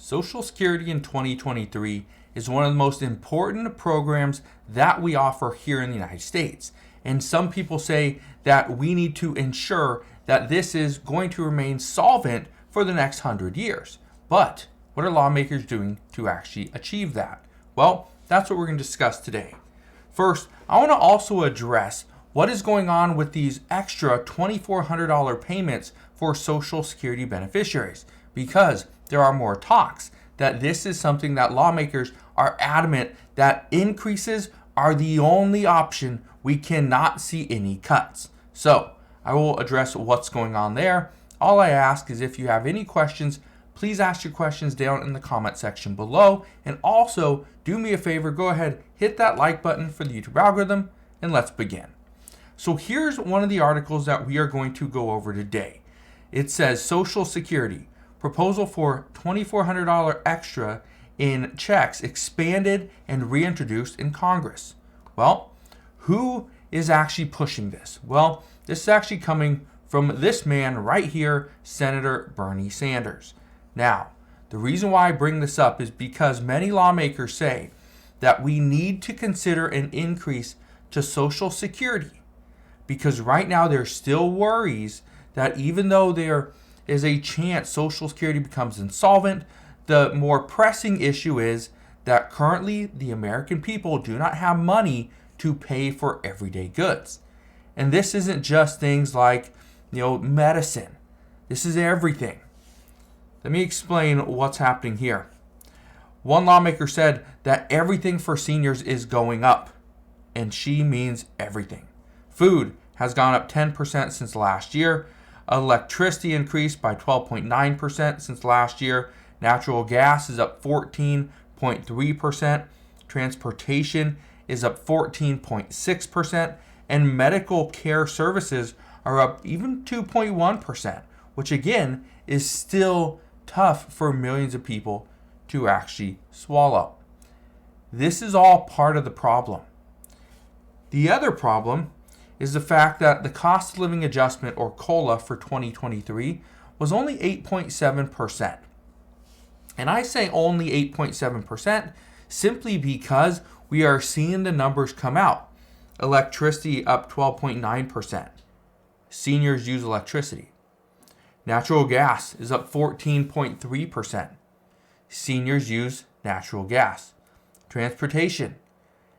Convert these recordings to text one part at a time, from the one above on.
Social Security in 2023 is one of the most important programs that we offer here in the United States. And some people say that we need to ensure that this is going to remain solvent for the next 100 years. But what are lawmakers doing to actually achieve that? Well, that's what we're going to discuss today. First, I want to also address what is going on with these extra $2,400 payments for Social Security beneficiaries, because there are more talks that this is something that lawmakers are adamant that increases are the only option. We cannot see any cuts. So I will address what's going on there. All I ask is if you have any questions, please ask your questions down in the comment section below. And also do me a favor, go ahead, hit that like button for the YouTube algorithm, and let's begin. So here's one of the articles that we are going to go over today. It says Social Security proposal for $2,400 extra in checks expanded and reintroduced in Congress. Well, who is actually pushing this? Well, this is actually coming from this man right here, Senator Bernie Sanders. Now, the reason why I bring this up is because many lawmakers say that we need to consider an increase to Social Security, because right now there's still worries that even though there is a chance Social Security becomes insolvent, the more pressing issue is that currently the American people do not have money to pay for everyday goods. And this isn't just things like, medicine. This is everything. Let me explain what's happening here. One lawmaker said that everything for seniors is going up, and she means everything. Food has gone up 10% since last year. Electricity increased by 12.9% since last year. Natural gas is up 14.3%. Transportation is up 14.6%. And medical care services are up even 2.1%, which again is still tough for millions of people to actually swallow. This is all part of the problem. The other problem is the fact that the cost of living adjustment, or COLA, for 2023 was only 8.7%. And I say only 8.7% simply because we are seeing the numbers come out. Electricity up 12.9%. Seniors use electricity. Natural gas is up 14.3%. Seniors use natural gas. Transportation.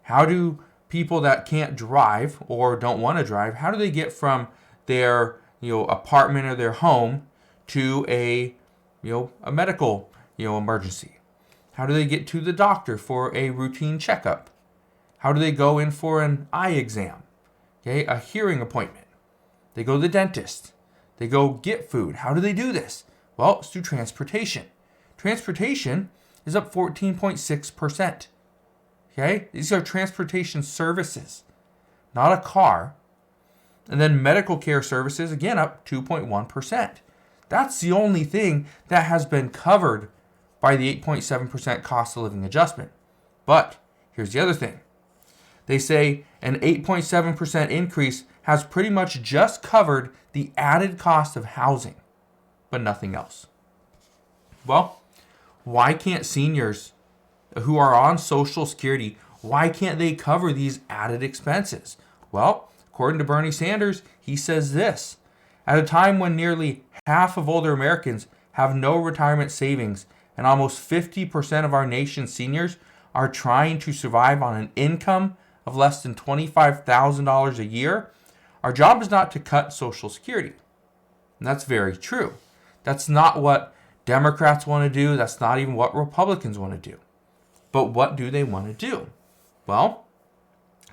How do people that can't drive or don't want to drive, how do they get from their apartment or their home to a medical emergency? How do they get to the doctor for a routine checkup? How do they go in for an eye exam? A hearing appointment. They go to the dentist. They go get food. How do they do this? Well, it's through transportation. Transportation is up 14.6%. These are transportation services, not a car. And then medical care services, again, up 2.1%. That's the only thing that has been covered by the 8.7% cost of living adjustment. But here's the other thing. They say an 8.7% increase has pretty much just covered the added cost of housing, but nothing else. Well, why can't seniors who are on Social Security, why can't they cover these added expenses? Well, according to Bernie Sanders, he says this: at a time when nearly half of older Americans have no retirement savings and almost 50% of our nation's seniors are trying to survive on an income of less than $25,000 a year, our job is not to cut Social Security. And that's very true. That's not what Democrats want to do. That's not even what Republicans want to do. But what do they want to do? Well,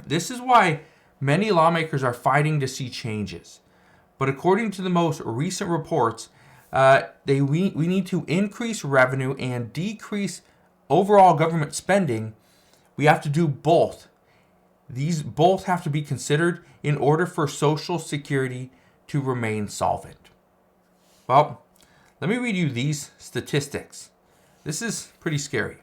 this is why many lawmakers are fighting to see changes. But according to the most recent reports, we need to increase revenue and decrease overall government spending. We have to do both. These both have to be considered in order for Social Security to remain solvent. Well, let me read you these statistics. This is pretty scary.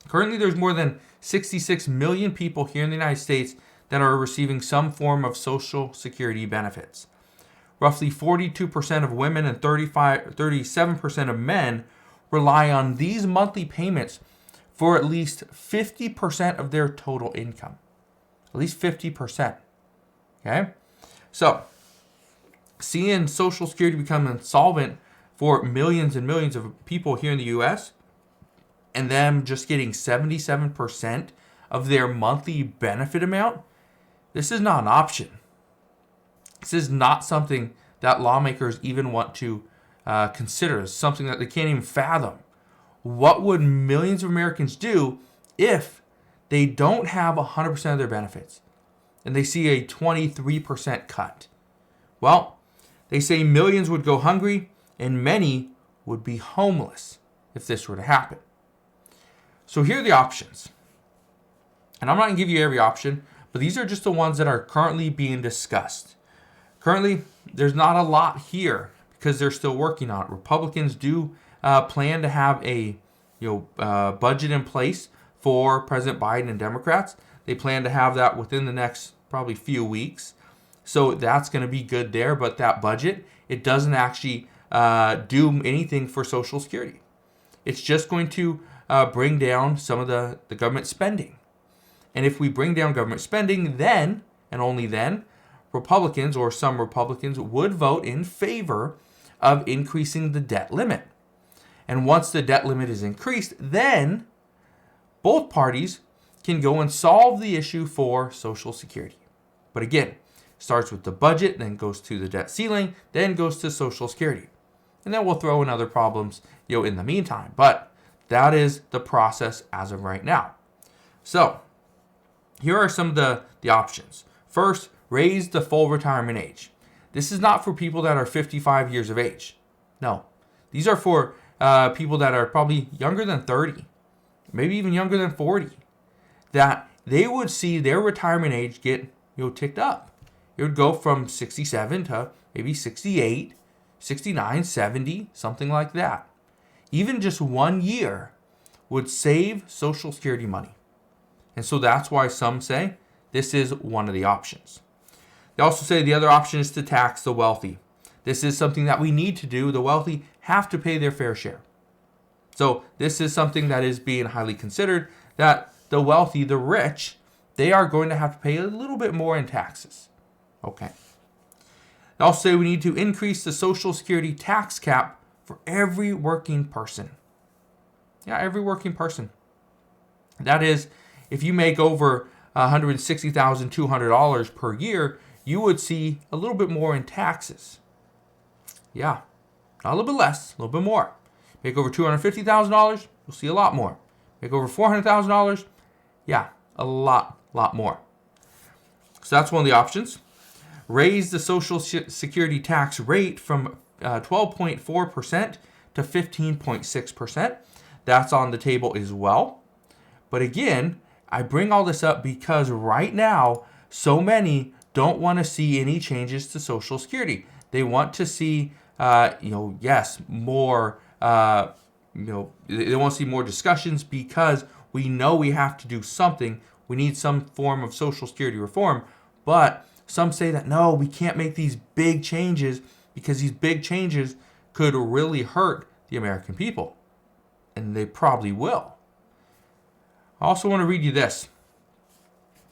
Currently, there's more than 66 million people here in the United States that are receiving some form of Social Security benefits. Roughly 42% of women and 37% of men rely on these monthly payments for at least 50% of their total income. At least 50%. Okay? So, seeing Social Security become insolvent for millions and millions of people here in the US, and them just getting 77% of their monthly benefit amount, this is not an option. This is not something that lawmakers even want to consider. It's something that they can't even fathom. What would millions of Americans do if they don't have 100% of their benefits and they see a 23% cut? Well, they say millions would go hungry and many would be homeless if this were to happen. So here are the options. And I'm not going to give you every option, but these are just the ones that are currently being discussed. Currently, there's not a lot here because they're still working on it. Republicans do plan to have a budget in place for President Biden and Democrats. They plan to have that within the next probably few weeks. So that's going to be good there. But that budget, it doesn't actually do anything for Social Security. It's just going to bring down some of the government spending. And if we bring down government spending, then, and only then, Republicans or some Republicans would vote in favor of increasing the debt limit. And once the debt limit is increased, then both parties can go and solve the issue for Social Security. But again, starts with the budget, then goes to the debt ceiling, then goes to Social Security. And then we'll throw in other problems, in the meantime. But that is the process as of right now. So, here are some of the options. First, raise the full retirement age. This is not for people that are 55 years of age. No. These are for people that are probably younger than 30, maybe even younger than 40, that they would see their retirement age get ticked up. It would go from 67 to maybe 68, 69, 70, something like that. Even just 1 year would save Social Security money. And so that's why some say this is one of the options. They also say the other option is to tax the wealthy. This is something that we need to do. The wealthy have to pay their fair share. So this is something that is being highly considered, that the wealthy, the rich, they are going to have to pay a little bit more in taxes. Okay. They also say we need to increase the Social Security tax cap for every working person. Yeah, every working person. That is, if you make over $160,200 per year, you would see a little bit more in taxes. Yeah, not a little bit less, a little bit more. Make over $250,000, you'll see a lot more. Make over $400,000, yeah, a lot more. So that's one of the options. Raise the Social Security tax rate from 12.4% to 15.6%. That's on the table as well. But again, I bring all this up because right now, so many don't want to see any changes to Social Security. They want to see, more, they want to see more discussions because we know we have to do something. We need some form of Social Security reform. But some say that, no, we can't make these big changes because these big changes could really hurt the American people. And they probably will. I also want to read you this.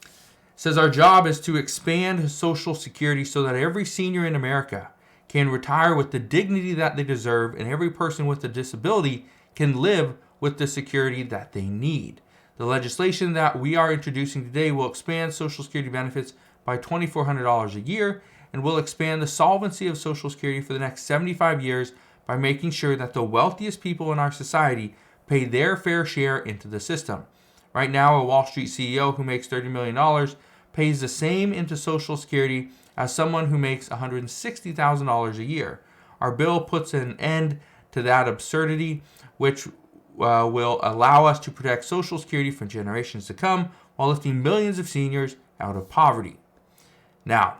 It says our job is to expand Social Security so that every senior in America can retire with the dignity that they deserve, and every person with a disability can live with the security that they need. The legislation that we are introducing today will expand Social Security benefits by $2,400 a year and will expand the solvency of Social Security for the next 75 years by making sure that the wealthiest people in our society pay their fair share into the system. Right now, a Wall Street CEO who makes $30 million pays the same into Social Security as someone who makes $160,000 a year. Our bill puts an end to that absurdity, which will allow us to protect Social Security for generations to come while lifting millions of seniors out of poverty. Now,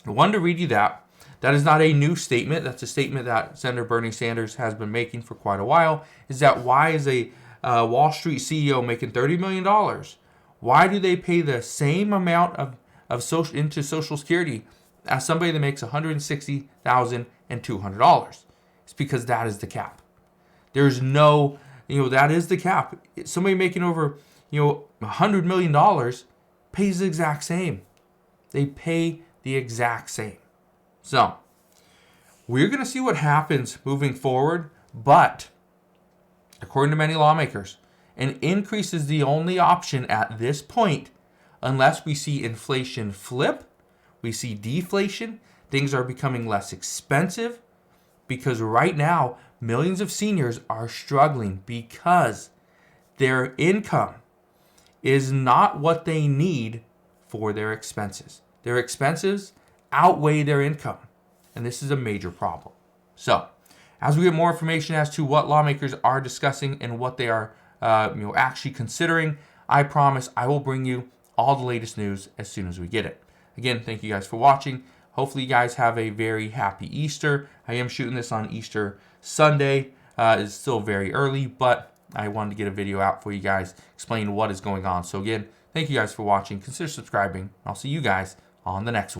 I wanted to read you that. That is not a new statement. That's a statement that Senator Bernie Sanders has been making for quite a while. Is that why is a Wall Street CEO making $30 million? Why do they pay the same amount of into Social Security as somebody that makes $160,200? It's because that is the cap. There's no, that is the cap. Somebody making over, $100 million pays the exact same. They pay the exact same. So, we're going to see what happens moving forward, but according to many lawmakers, an increase is the only option at this point unless we see inflation flip, we see deflation, things are becoming less expensive, because right now, millions of seniors are struggling because their income is not what they need for their expenses. Their expenses outweigh their income, and this is a major problem. So, as we get more information as to what lawmakers are discussing and what they are actually considering, I promise I will bring you all the latest news as soon as we get it. Again, thank you guys for watching. Hopefully you guys have a very happy Easter. I am shooting this on Easter Sunday. It's still very early, but I wanted to get a video out for you guys, explain what is going on. So again, thank you guys for watching. Consider subscribing. I'll see you guys on the next one.